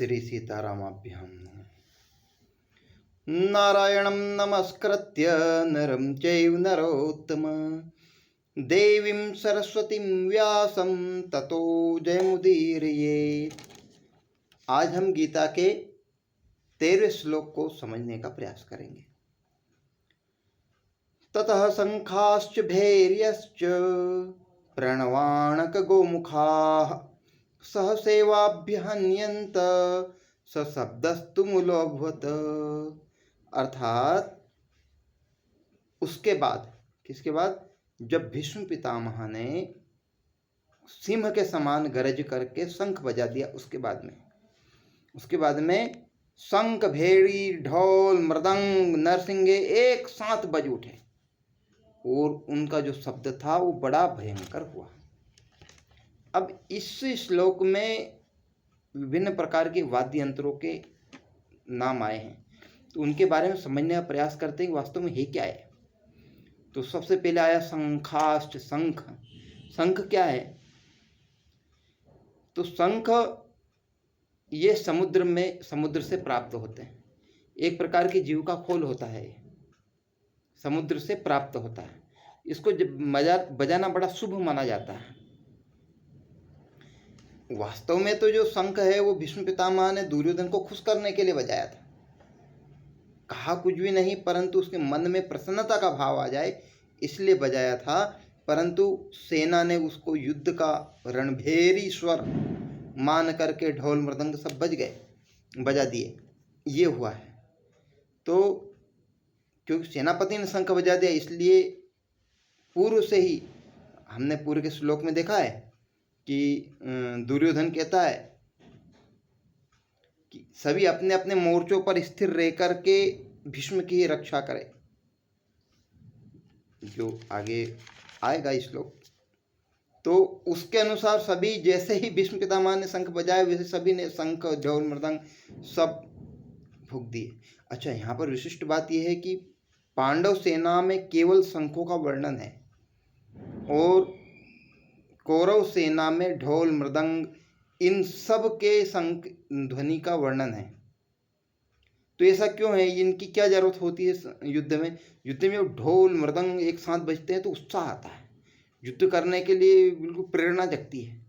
श्री सीतारामाभ्याम। नारायणं नमस्कृत्य नरं चैव नरोत्तमं देवीं सरस्वतीं व्यासं ततो जयमुदीरयेत्। आज हम गीता के 13वें श्लोक को समझने का प्रयास करेंगे। ततः शंखाश्च भैर्यश्च प्रणवाणक गोमुखाः सहसेवाभ्यहन्यन्त सशब्दस्तु मूलोऽभवत्। अर्थात उसके बाद, किसके बाद? जब भीष्म पितामह ने सिंह के समान गरज करके शंख बजा दिया, उसके बाद में शंख, भेड़ी, ढोल, मृदंग, नरसिंगे एक साथ बज उठे और उनका जो शब्द था वो बड़ा भयंकर हुआ। अब इस श्लोक में विभिन्न प्रकार के वाद्य यंत्रों के नाम आए हैं, तो उनके बारे में समझने का प्रयास करते हैं वास्तव में है क्या है। तो सबसे पहले आया शंखाश्च। शंख क्या है? तो शंख ये समुद्र से प्राप्त होते हैं। एक प्रकार की जीव का खोल होता है, समुद्र से प्राप्त होता है। इसको जब बजाना बड़ा शुभ माना जाता है। वास्तव में तो जो शंख है वो भीष्म पितामह ने दुर्योधन को खुश करने के लिए बजाया था। कहा कुछ भी नहीं, परंतु उसके मन में प्रसन्नता का भाव आ जाए इसलिए बजाया था। परंतु सेना ने उसको युद्ध का रणभेरी स्वर मान करके ढोल मृदंग सब बजा दिए। ये हुआ है। तो क्योंकि सेनापति ने शंख बजा दिया, इसलिए पूर्व से ही हमने पूर्व के श्लोक में देखा है कि दुर्योधन कहता है कि सभी अपने अपने मोर्चों पर स्थिर रह करके भीष्म की रक्षा करें। जो आगे आएगा श्लोक, तो उसके अनुसार सभी जैसे ही भीष्म पितामह ने शंख बजाए वैसे सभी ने शंख, ढोल, मृदंग सब फूंक दिए। अच्छा, यहाँ पर विशिष्ट बात यह है कि पांडव सेना में केवल शंखों का वर्णन है और कौरव सेना में ढोल, मृदंग इन सब के शंख ध्वनि का वर्णन है। तो ऐसा क्यों है? इनकी क्या जरूरत होती है युद्ध में? ढोल मृदंग एक साथ बजते हैं तो उत्साह आता है, युद्ध करने के लिए बिल्कुल प्रेरणा जगती है।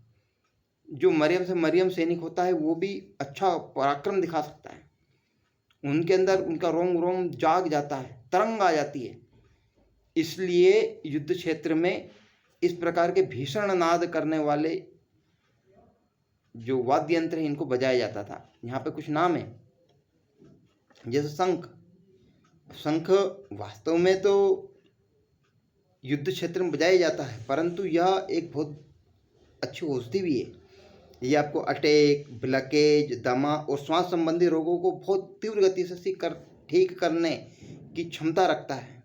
जो मरियम से मरियम सैनिक होता है वो भी अच्छा पराक्रम दिखा सकता है। उनके अंदर उनका रोम रोम जाग जाता है, तरंग आ जाती है। इसलिए युद्ध क्षेत्र में इस प्रकार के भीषण नाद करने वाले जो वाद्य यंत्र है इनको बजाया जाता था। यहाँ पे कुछ नाम है, जैसे शंख वास्तव में तो युद्ध क्षेत्र में बजाया जाता है, परंतु यह एक बहुत अच्छी औषधि भी है। ये आपको अटैक, ब्लॉकेज, दमा और श्वास संबंधी रोगों को बहुत तीव्र गति से ठीक करने की क्षमता रखता है।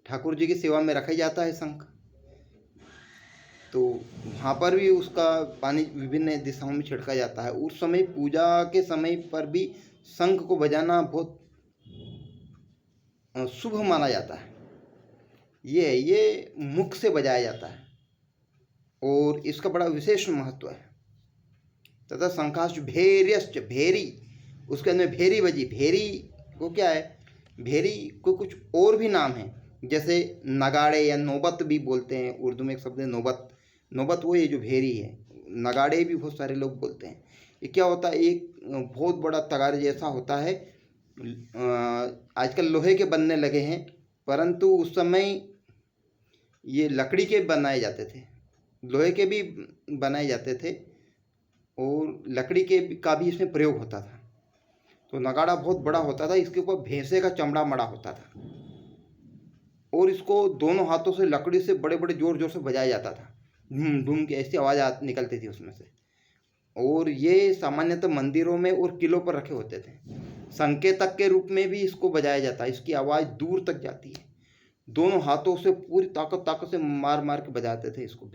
ठाकुर जी की सेवा में रखा जाता है शंख। तो वहाँ पर भी उसका पानी विभिन्न दिशाओं में छिड़का जाता है। उस समय पूजा के समय पर भी शंख को बजाना बहुत शुभ माना जाता है। ये मुख से बजाया जाता है और इसका बड़ा विशेष महत्व है। तथा शंखाश्च भैर्यश्च, भेरी, उसके अंदर भेरी बजी। भेरी को क्या है? भेरी को कुछ और भी नाम है, जैसे नगाड़े या नौबत भी बोलते हैं। उर्दू में एक शब्द है नौबत वो ये जो भेरी है। नगाड़े भी बहुत सारे लोग बोलते हैं। ये क्या होता है? एक बहुत बड़ा तगार जैसा होता है। आजकल लोहे के बनने लगे हैं, परंतु उस समय ये लकड़ी के बनाए जाते थे, लोहे के भी बनाए जाते थे और लकड़ी के का भी इसमें प्रयोग होता था। तो नगाड़ा बहुत बड़ा होता था, इसके ऊपर भैंसे का चमड़ा मड़ा होता था और इसको दोनों हाथों से लकड़ी से बड़े बड़े जोर जोर से बजाया जाता था। धूम धूम की ऐसी आवाज़ निकलती थी उसमें से। और ये सामान्यतः मंदिरों में और किलों पर रखे होते थे। संकेतक के रूप में भी इसको बजाया जाता है। इसकी आवाज़ दूर तक जाती है। दोनों हाथों से पूरी ताकत से मार मार के बजाते थे इसको।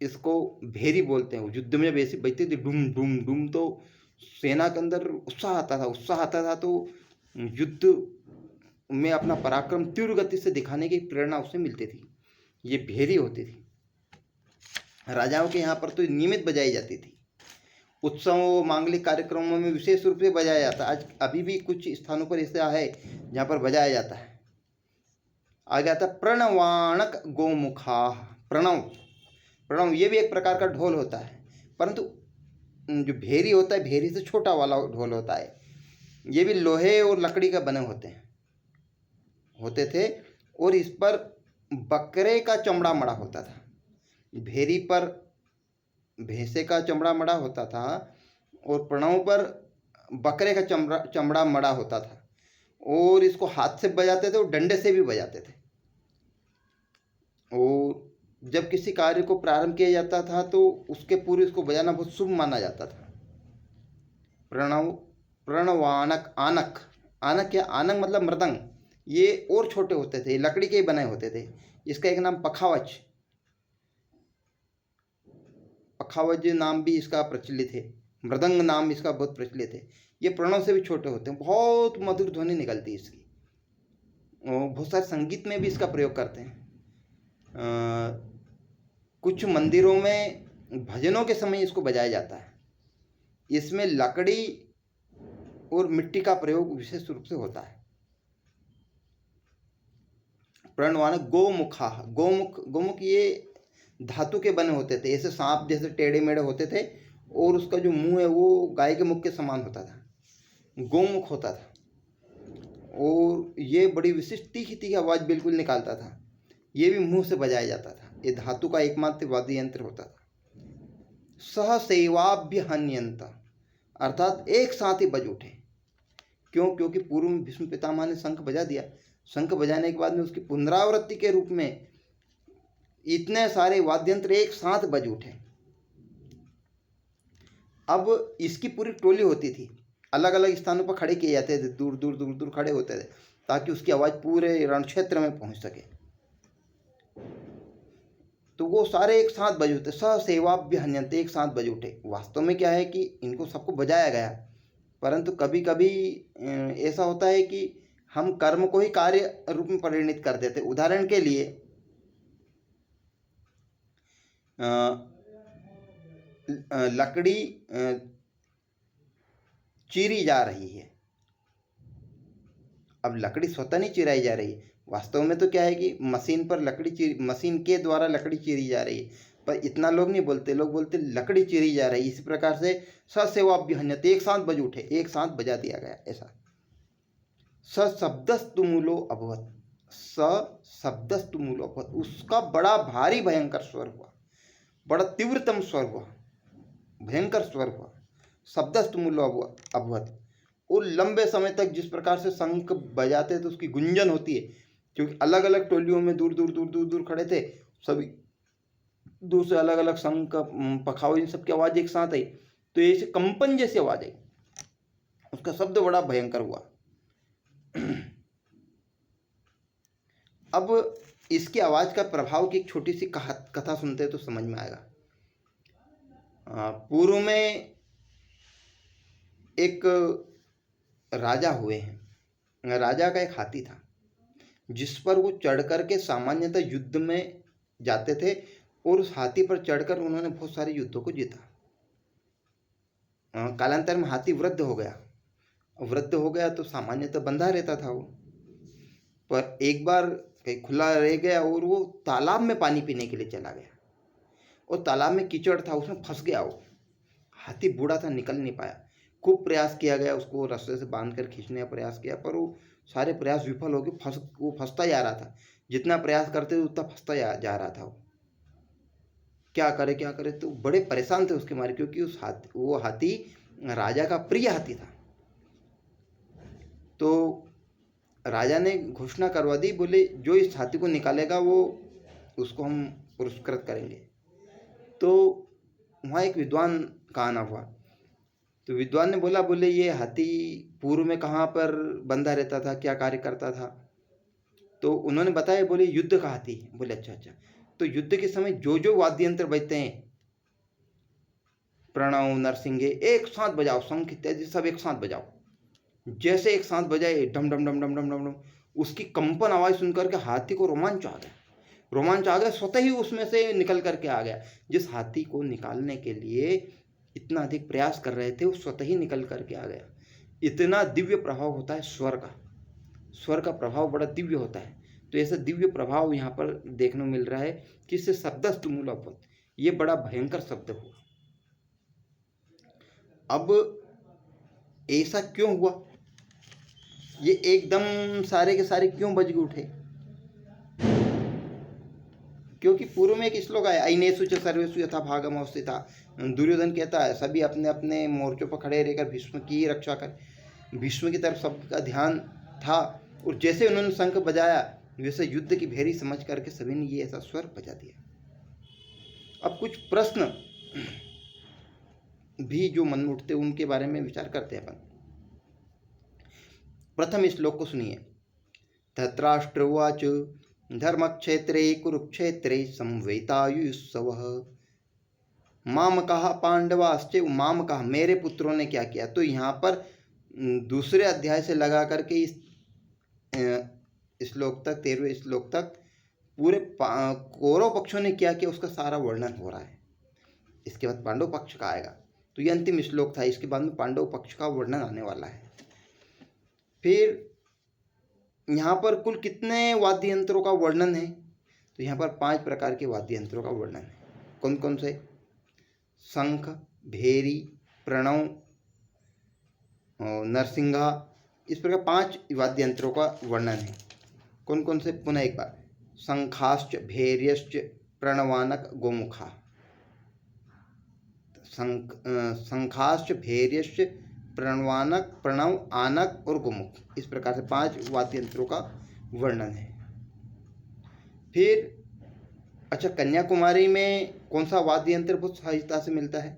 इसको भेरी बोलते हैं। युद्ध में जब ऐसी बजती थी डूम डूम डूम, तो सेना के अंदर उत्साह आता था। तो युद्ध में अपना पराक्रम तीव्र गति से दिखाने की प्रेरणा उससे मिलती थी। ये भेरी होती थी। राजाओं के यहाँ पर तो नियमित बजाई जाती थी। उत्सवों मांगलिक कार्यक्रमों में विशेष रूप से बजाया जाता है। आज अभी भी कुछ स्थानों पर ऐसा है जहाँ पर बजाया जाता है। आगे आता है प्रणवाणक गोमुखा। प्रणव, प्रणव ये भी एक प्रकार का ढोल होता है, परंतु जो भेरी होता है भेरी से छोटा वाला ढोल होता है। ये भी लोहे और लकड़ी का बने होते थे और इस पर बकरे का चमड़ा मड़ा होता था। भेरी पर भैंसे का चमड़ा मड़ा होता था और प्रणव पर बकरे का चमड़ा मड़ा होता था, और इसको हाथ से बजाते थे और डंडे से भी बजाते थे। और जब किसी कार्य को प्रारंभ किया जाता था तो उसके पूर्व इसको बजाना बहुत शुभ माना जाता था। प्रणव, प्रणवानक, आनक, आनक या आनक मतलब मृदंग, ये और छोटे होते थे, लकड़ी के ही बने होते थे। इसका एक नाम पखावज, पखावज नाम भी इसका प्रचलित है। मृदंग नाम इसका बहुत प्रचलित है। ये प्रणव से भी छोटे होते हैं, बहुत मधुर ध्वनि निकलती है इसकी, और बहुत सारे संगीत में भी इसका प्रयोग करते हैं। कुछ मंदिरों में भजनों के समय इसको बजाया जाता है। इसमें लकड़ी और मिट्टी का प्रयोग विशेष रूप से होता है। प्रणवान गोमुखा, गोमुख, गोमुख ये धातु के बने होते थे, ऐसे सांप जैसे टेढ़े मेढ़े होते थे, और उसका जो मुंह है वो गाय के मुख के समान होता था, गोमुख होता था, और ये बड़ी विशिष्ट तीखी तीखी आवाज़ बिल्कुल निकालता था। ये भी मुंह से बजाया जाता था। ये धातु का एकमात्र वाद्य यंत्र होता था। सहसेवाभ्य हन्यंत, अर्थात एक साथ ही बज उठे। क्यों? क्योंकि पूर्व में भीष्म पितामह ने शंख बजा दिया। शंख बजाने के बाद में उसकी पुनरावृत्ति के रूप में इतने सारे वाद्य यंत्र एक साथ बज उठे। अब इसकी पूरी टोली होती थी, अलग अलग स्थानों पर खड़े किए जाते थे, दूर दूर दूर दूर खड़े होते थे, ताकि उसकी आवाज़ पूरे रण क्षेत्र में पहुंच सके। तो वो सारे एक साथ बज उठे, सहसेवाभ्य हन्यन्ते, एक साथ बज उठे। वास्तव में क्या है कि इनको सबको बजाया गया, परंतु कभी कभी ऐसा होता है कि हम कर्म को ही कार्य रूप में परिणित कर देते। उदाहरण के लिए लकड़ी चीरी जा रही है। अब लकड़ी स्वतः नहीं चिराई जा रही है, वास्तव में तो क्या है कि मशीन पर मशीन के द्वारा लकड़ी चीरी जा रही है, पर इतना लोग नहीं बोलते। लोग बोलते लकड़ी चीरी जा रही है। इसी प्रकार से ससेवाभ्यहन्यते, एक साथ बज उठे, एक साथ बजा दिया गया। ऐसा सशब्दस्तु मूलो अभवत, सशब्दस्तु मूलो अभवत, उसका बड़ा भारी भयंकर स्वर हुआ, बड़ा तीव्रतम स्वर हुआ, भयंकर स्वर हुआ। शब्दस्तु मूलो अभवत, और लंबे समय तक जिस प्रकार से शंख बजाते थे उसकी गुंजन होती है, क्योंकि अलग अलग टोलियों में दूर दूर दूर दूर दूर खड़े थे, सभी दूर से अलग अलग शंख पखाव इन सबकी आवाज़ एक साथ आई, तो ऐसे कंपन जैसी आवाज़ आई, उसका शब्द बड़ा भयंकर हुआ। अब इसकी आवाज़ का प्रभाव की एक छोटी सी कथा सुनते हैं तो समझ में आएगा। पूर्व में एक राजा हुए हैं। राजा का एक हाथी था जिस पर वो चढ़ करके सामान्यतः युद्ध में जाते थे, और उस हाथी पर चढ़कर उन्होंने बहुत सारे युद्धों को जीता। कालांतर में हाथी वृद्ध हो गया तो सामान्यतः बंधा रहता था वो, पर एक बार कहीं खुला रह गया और वो तालाब में पानी पीने के लिए चला गया, और तालाब में कीचड़ था, उसमें फंस गया। वो हाथी बूढ़ा था, निकल नहीं पाया। खूब प्रयास किया गया, उसको रस्से से बांध कर खींचने का प्रयास किया, पर वो सारे प्रयास विफल हो गए। वो फंसता जा रहा था, जितना प्रयास करते उतना फंसता जा रहा था। वो क्या करे, तो बड़े परेशान थे उसके मारे, क्योंकि वो हाथी राजा का प्रिय हाथी था। तो राजा ने घोषणा करवा दी, बोले जो इस हाथी को निकालेगा वो उसको हम पुरस्कृत करेंगे। तो वहाँ एक विद्वान का आना हुआ, तो विद्वान ने बोले ये हाथी पूर्व में कहाँ पर बंधा रहता था, क्या कार्य करता था? तो उन्होंने बताया, बोले युद्ध का हाथी। बोले अच्छा। तो युद्ध के समय जो जो वाद्य यंत्र बजते हैं, प्रणव, नरसिंगे, एक साथ बजाओ, शंख इत्यादि सब एक साथ बजाओ। जैसे एक साथ बजाए डम डम डम डम डम डम डम, उसकी कंपन आवाज़ सुनकर के हाथी को रोमांच आ गया, स्वतः ही उसमें से निकल करके आ गया। जिस हाथी को निकालने के लिए इतना अधिक प्रयास कर रहे थे, वो स्वतः ही निकल करके आ गया। इतना दिव्य प्रभाव होता है स्वर का, स्वर का प्रभाव बड़ा दिव्य होता है। तो ऐसा दिव्य प्रभाव यहाँ पर देखने को मिल रहा है कि इससे शब्दस्तु मूलवत्, ये बड़ा भयंकर शब्द हुआ। अब ऐसा क्यों हुआ, ये एकदम सारे के सारे क्यों बज उठे? क्योंकि पूर्व में एक श्लोक आया, अयनेषु च सर्वेषु यथा भागम अवस्थिता। दुर्योधन कहता है सभी अपने अपने मोर्चों पर खड़े रहकर भीष्म की ही रक्षा कर। भीष्म की तरफ सबका ध्यान था, और जैसे उन्होंने शंख बजाया वैसे युद्ध की भेरी समझ करके सभी ने ये ऐसा स्वर बजा दिया। अब कुछ प्रश्न भी जो मन में उठते उनके बारे में विचार करते हैं अपन। प्रथम श्लोक को सुनिए। धृतराष्ट्र उवाच धर्मक्षेत्रे कुरुक्षेत्रे संवेतायुत्सवः मामकाः पांडवाश्च। मामकाः मेरे पुत्रों ने क्या किया। तो यहाँ पर दूसरे अध्याय से लगा करके इस श्लोक तक 13वें श्लोक तक पूरे कौरव पक्षों ने क्या किया उसका सारा वर्णन हो रहा है। इसके बाद पांडव पक्ष का आएगा, तो ये अंतिम श्लोक था, इसके बाद में पांडव पक्ष का वर्णन आने वाला है। फिर यहाँ पर कुल कितने वाद्य यंत्रों का वर्णन है, तो यहाँ पर 5 प्रकार के वाद्य यंत्रों का वर्णन है। कौन कौन से? शंख, भेरी, प्रणव, नरसिंगा, इस प्रकार 5 वाद्य यंत्रों का वर्णन है। कौन कौन से? पुनः एक बार, शंखाश्च भैर्यश्च प्रणवानक गोमुखा। शंखाश्च भैर्यश्च प्रणवानक, प्रणव, आनक और गोमुख, इस प्रकार से 5 वाद्य यंत्रों का वर्णन है। फिर अच्छा, कन्याकुमारी में कौन सा वाद्य यंत्र बहुत सहजता से मिलता है?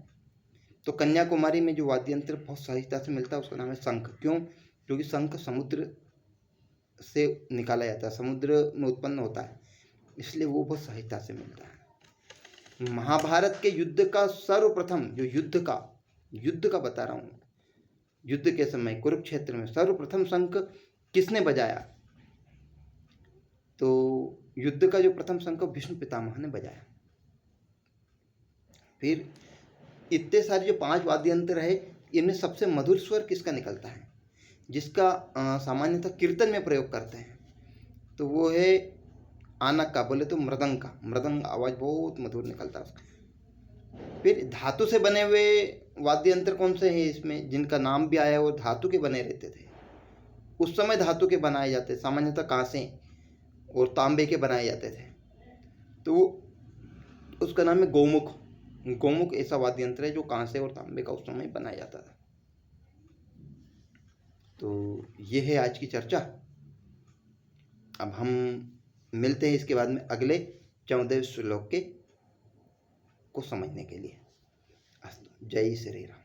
तो कन्याकुमारी में जो वाद्य यंत्र बहुत सहजता से मिलता है उसका नाम है शंख। क्यों? क्योंकि शंख समुद्र से निकाला जाता है, समुद्र में उत्पन्न होता है, इसलिए वो बहुत सहजता से मिलता है। महाभारत के युद्ध का सर्वप्रथम जो युद्ध का बता रहा हूँ, युद्ध के समय कुरुक्षेत्र में सर्वप्रथम शंख किसने बजाया? तो युद्ध का जो प्रथम शंख भीष्म पितामह ने बजाया। फिर इतने सारे जो 5 वाद्य यंत्र है, इनमें सबसे मधुर स्वर किसका निकलता है, जिसका सामान्यतः कीर्तन में प्रयोग करते हैं, तो वो है आनक का। बोले तो मृदंग का, मृदंग आवाज बहुत मधुर निकलता है उसका। फिर धातु से बने हुए वाद्य यंत्र कौन से हैं इसमें, जिनका नाम भी आया वो धातु के बने रहते थे। उस समय धातु के बनाए जाते, सामान्यतः कांसे और तांबे के बनाए जाते थे, तो उसका नाम है गोमुख। गोमुख ऐसा वाद्य यंत्र है जो कांसे और तांबे का उस समय बनाया जाता था। तो ये है आज की चर्चा। अब हम मिलते हैं इसके बाद में अगले 14वें श्लोक को समझने के लिए। जय श्री राम।